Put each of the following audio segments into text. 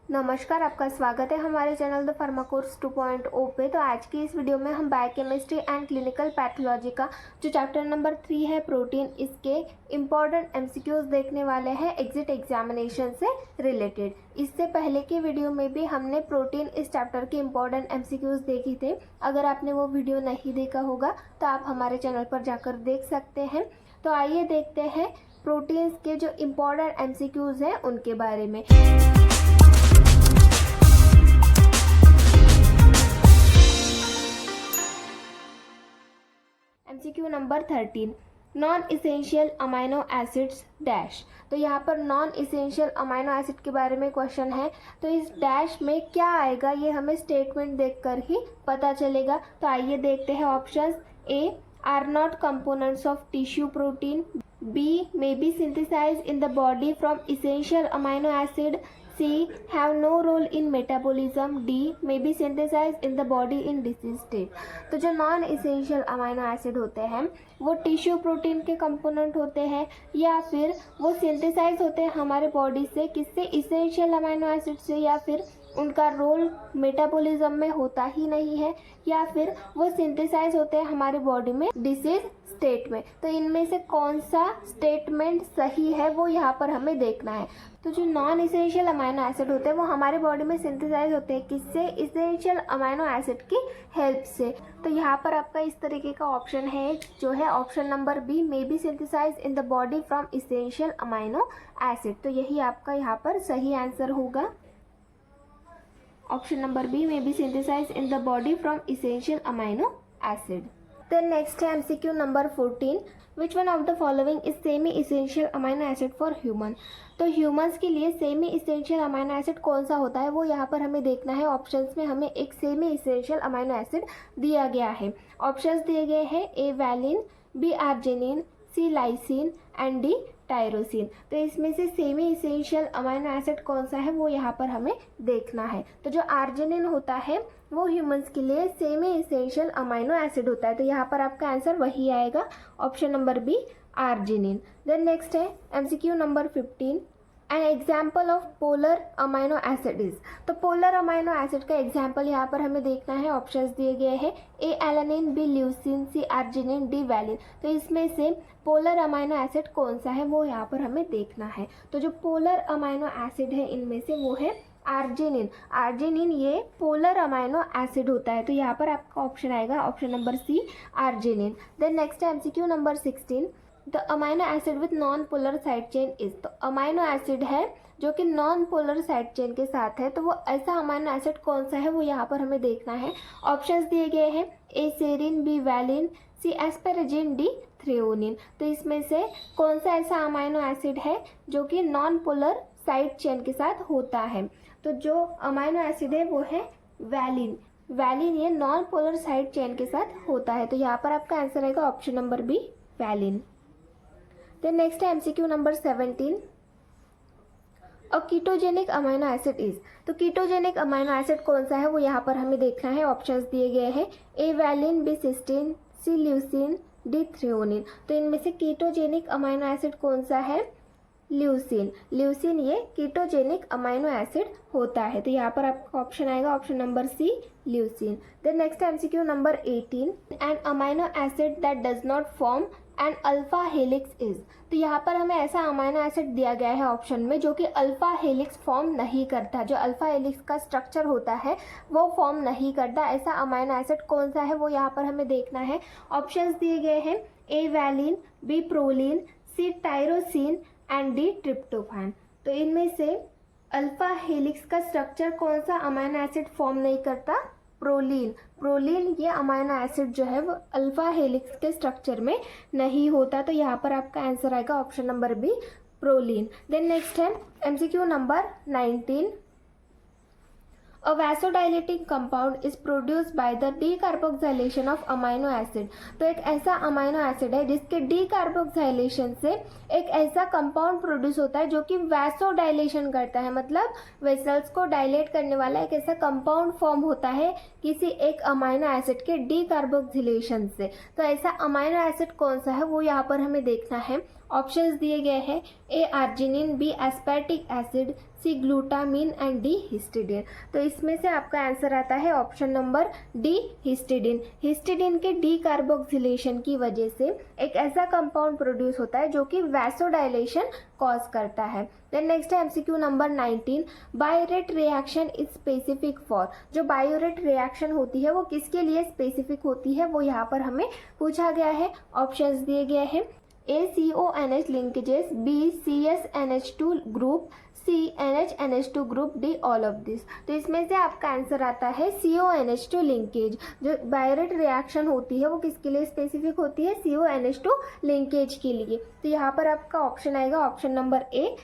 नमस्कार, आपका स्वागत है हमारे चैनल द फार्मा कोर्स 2.0 पे। तो आज की इस वीडियो में हम बायोकेमिस्ट्री एंड क्लिनिकल पैथोलॉजी का जो चैप्टर नंबर 3 है प्रोटीन, इसके इम्पॉर्टेंट एमसीक्यूज देखने वाले हैं एग्जिट एग्जामिनेशन से रिलेटेड। इससे पहले की वीडियो में भी हमने प्रोटीन इस चैप्टर के इम्पॉर्टेंट एमसीक्यूज देखे थे। अगर आपने वो वीडियो नहीं देखा होगा तो आप हमारे चैनल पर जाकर देख सकते हैं। तो आइए देखते हैं प्रोटीन्स के जो इम्पॉर्टेंट एमसीक्यूज हैं उनके बारे में। MCQ number 13, non essential amino acids dash. तो यहाँ पर नॉन इसेंशियल अमाइनो एसिड के बारे में क्वेश्चन है। तो इस डैश में क्या आएगा ये हमें स्टेटमेंट देखकर ही पता चलेगा। तो आइए देखते हैं options. A, are not components of tissue protein. B, may be synthesized in the body from essential amino acid. C, have no role in metabolism. D, may be synthesized in the body in disease state. तो जो non essential amino acid होते हैं वो tissue protein के component होते हैं या फिर वो सिंथेसाइज होते हैं हमारे बॉडी से, किससे, इसेंशियल अमाइनो एसिड से, या फिर उनका रोल मेटाबॉलिज्म में होता ही नहीं है, या फिर वो सिंथेसाइज होते हैं हमारे बॉडी में डिसीज स्टेट में। तो इनमें से कौन सा स्टेटमेंट सही है वो यहाँ पर हमें देखना है। तो जो नॉन इसेंशियल अमाइनो एसिड होते हैं वो हमारे बॉडी में सिंथेसाइज होते हैं, किससे, इसेंशियल अमाइनो एसिड की हेल्प से। तो यहाँ पर आपका इस तरीके का ऑप्शन है जो है option number B, may be synthesize in the body from essential amino acid. तो यही आपका यहाँ पर सही आंसर होगा। Option number B, may be synthesize in the body from essential amino acid. Then next है MCQ number 14, which one of the following is semi essential amino acid for human। तो humans के लिए semi essential amino acid कौन सा होता है वो यहाँ पर हमें देखना है। ऑप्शंस में हमें एक सेमी इसेंशियल अमाइनो एसिड दिया गया है। ऑप्शंस दिए गए हैं A valine, B arginine, C lysine and D tyrosine. तो इसमें से सेमी इसेंशियल अमाइनो एसिड कौन सा है वो यहाँ पर हमें देखना है। तो जो आर्जिनिन होता है वो ह्यूमंस के लिए सेमी इसेंशियल अमाइनो एसिड होता है। तो यहाँ पर आपका आंसर वही आएगा, option number B, arginine. Then next है MCQ number 15, an example of polar amino acid is. तो पोलर अमाइनो एसिड का एग्जाम्पल यहाँ पर हमें देखना है। ऑप्शंस दिए गए हैं A alanine, B leucine, C arginine, D valine. तो इसमें से पोलर अमाइनो एसिड कौन सा है वो यहाँ पर हमें देखना है। तो जो पोलर अमाइनो एसिड है इनमें से वो है आर्जिनिन। आर्जिनिन ये पोलर अमाइनो एसिड होता है। तो यहाँ पर आपका ऑप्शन आएगा option number C, arginine. Then next है MCQ number 16, the amino acid with non polar side chain is. तो अमाइनो एसिड है जो कि नॉन पोलर साइड चेन के साथ है, तो वो ऐसा अमाइनो एसिड कौन सा है वो यहाँ पर हमें देखना है। ऑप्शंस दिए गए हैं ए सेरिन, बी वैलिन, सी एस्पेरेजिन, डी थ्रेओनिन। तो इसमें से कौन सा ऐसा अमाइनो एसिड है जो कि नॉन पोलर साइड चेन के साथ होता है। तो जो अमाइनो एसिड है वो है वैलिन। वैलिन ये नॉन पोलर साइड चेन के साथ होता है। तो यहाँ पर आपका आंसर आएगा option number B, valine. Then next है MCQ number 17, a ketogenic amino acid is. तो कीटोजेनिक अमाइनो एसिड कौन सा है वो यहाँ पर हमें देखना है। ऑप्शंस दिए गए हैं A valine, B cysteine, C leucine, D threonine. तो इनमें से कीटोजेनिक अमाइनो एसिड कौन सा है, ल्यूसिन। ल्यूसिन ये कीटोजेनिक अमाइनो एसिड होता है। तो यहाँ पर आपका ऑप्शन आएगा option number C, leucine. Then next MCQ number 18, an amino acid that does not form an alpha helix is. तो यहाँ पर हमें ऐसा अमाइनो एसिड दिया गया है ऑप्शन में जो कि अल्फा हेलिक्स फॉर्म नहीं करता। जो अल्फा हेलिक्स का स्ट्रक्चर होता है वो फॉर्म नहीं करता। ऐसा अमाइनो एसिड कौन सा है वो यहाँ पर हमें देखना है। ऑप्शंस दिए गए हैं A valine, B proline, C tyrosine and D tryptophan. तो इनमें से अल्फा हेलिक्स का स्ट्रक्चर कौन सा अमाइनो एसिड फॉर्म नहीं करता, प्रोलीन। प्रोलीन ये अमाइनो एसिड जो है वो अल्फा हेलिक्स के स्ट्रक्चर में नहीं होता। तो यहाँ पर आपका आंसर आएगा option number B, proline. Then next है MCQ number 19, A vasodilating compound is produced by the decarboxylation of amino acid। तो एक ऐसा अमाइनो एसिड है जिसके डीकार्बोक्साइलेशन से एक ऐसा कंपाउंड प्रोड्यूस होता है जो कि वैसोडाइलेशन करता है, मतलब वेसल्स को डायलेट करने वाला एक ऐसा कंपाउंड फॉर्म होता है किसी एक अमाइनो एसिड के डीकार्बोक्सिलेशन से। तो ऐसा अमाइनो एसिड कौन सा है वो यहाँ पर हमें देखना है। ऑप्शंस दिए गए हैं A arginine, B aspartic acid, C glutamine and D histidine. तो इसमें से आपका आंसर आता है option number D histidine. Histidine के डी कार्बोक्सिलेशन की वजह से एक ऐसा कंपाउंड प्रोड्यूस होता है जो कि वैसोडाइलेशन कॉज करता है। देन नेक्स्ट है MCQ number 19, biuret reaction is specific for. जो बायोरेट रिएक्शन होती है वो किसके लिए स्पेसिफिक होती है वो यहाँ पर हमें पूछा गया है। ऑप्शंस दिए गए हैं ACONH linkages, B CSNH2 group, C NH2 group, D all of this. तो इसमें से आपका आंसर आता है CONH2 लिंकेज। जो बायोरेट रिएक्शन होती है वो किसके लिए स्पेसिफिक होती है, CONH2 लिंकेज के लिए। तो यहाँ पर आपका ऑप्शन आएगा option number A,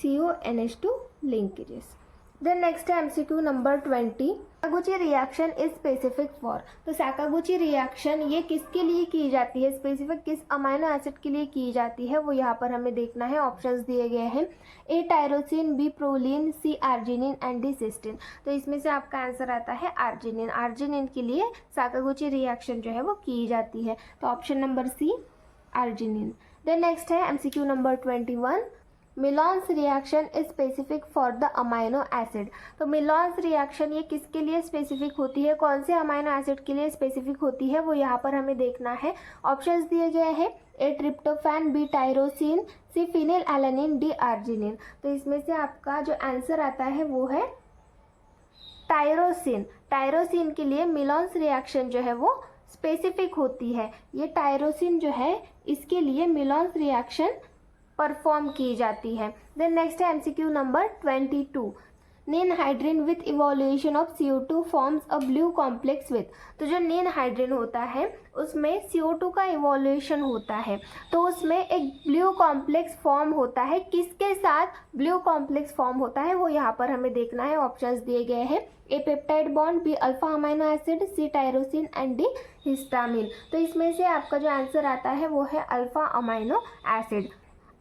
CONH2 linkages. Then next है MCQ number 20, Sakaguchi reaction is specific for. तो साकागुची रिएक्शन ये किसके लिए की जाती है, स्पेसिफिक किस अमाइनो एसिड के लिए की जाती है वो यहाँ पर हमें देखना है। ऑप्शंस दिए गए हैं A tyrosine, B proline, C arginine and D cysteine. तो इसमें से आपका आंसर आता है आर्जिनिन। आर्जिनिन के लिए साकागुची रिएक्शन जो है वो की जाती है। तो option number C arginine. Then next है MCQ number 21, Millon's reaction is specific for the amino acid. तो मिलॉन्स रिएक्शन ये किसके लिए स्पेसिफिक होती है, कौन से अमाइनो एसिड के लिए स्पेसिफिक होती है वो यहाँ पर हमें देखना है। ऑप्शंस दिए गए हैं A tryptophan, B tyrosine, C phenyl alanine, D arginine. तो इसमें से आपका जो आंसर आता है वो है टायरोसिन। टायरोसिन के लिए मिलॉन्स रिएक्शन जो है वो स्पेसिफिक होती है। ये टायरोसिन जो है इसके लिए मिलॉन्स रिएक्शन परफॉर्म की जाती है। देन नेक्स्ट है एमसीक्यू नंबर 22, नीन hydrin with evolution of CO2 forms a blue complex with. तो जो नीन हाइड्रिन होता है उसमें CO2 का इवोल्यूशन होता है तो उसमें एक ब्लू कॉम्प्लेक्स फॉर्म होता है। किसके साथ ब्लू कॉम्प्लेक्स फॉर्म होता है वो यहाँ पर हमें देखना है। ऑप्शंस दिए गए हैं A peptide bond, B alpha amino acid, C tyrosine and D histamine. तो इसमें से आपका जो आंसर आता है वो है alpha amino acid.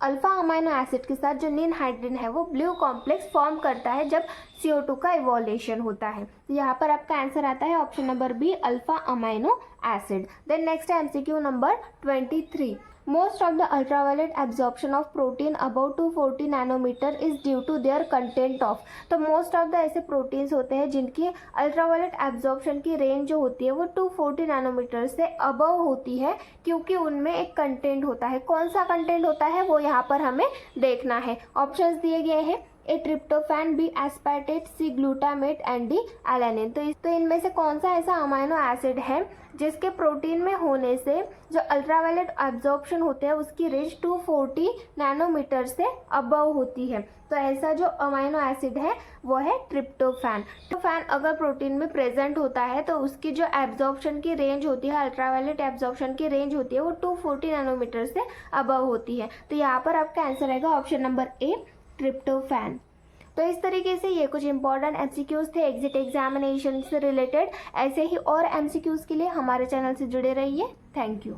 Alpha amino acid के साथ जो नीन हाइड्रिन है वो ब्लू कॉम्प्लेक्स फॉर्म करता है जब CO2 का इवोल्यूशन होता है। तो यहाँ पर आपका आंसर आता है option number B alpha amino acid. Then next है MCQ number 23, most of the ultraviolet absorption of protein about 240 nanometer is due to their content of. तो मोस्ट ऑफ द ऐसे प्रोटीन्स होते हैं जिनकी अल्ट्रावायलेट एब्जॉर्प्शन की range जो होती है वो 240 नैनोमीटर से अबव होती है क्योंकि उनमें एक कंटेंट होता है। कौन सा कंटेंट होता है वो यहाँ पर हमें देखना है। ऑप्शंस दिए गए हैं A tryptophan, B aspartate, C glutamate and D alanine. तो इनमें से कौन सा ऐसा अमाइनो एसिड है जिसके प्रोटीन में होने से जो अल्ट्रावायलेट एब्जॉर्प्शन होते हैं उसकी रेंज 240 नैनोमीटर से अबव होती है। तो ऐसा जो अमाइनो एसिड है वो है ट्रिप्टोफैन। ट्रिप्टोफैन अगर प्रोटीन में प्रेजेंट होता है तो उसकी जो एब्जॉर्प्शन की रेंज होती है, अल्ट्रावायलेट एब्जॉर्प्शन की रेंज होती है वो 240 नैनोमीटर से अबव होती है। तो यहाँ पर आपका आंसर आएगा ऑप्शन नंबर ए ट्रिप्टोफैन। तो इस तरीके से ये कुछ इंपॉर्टेंट एमसीक्यूज थे एग्जिट एग्जामिनेशन से रिलेटेड। ऐसे ही और एमसीक्यूज के लिए हमारे चैनल से जुड़े रहिए। Thank you.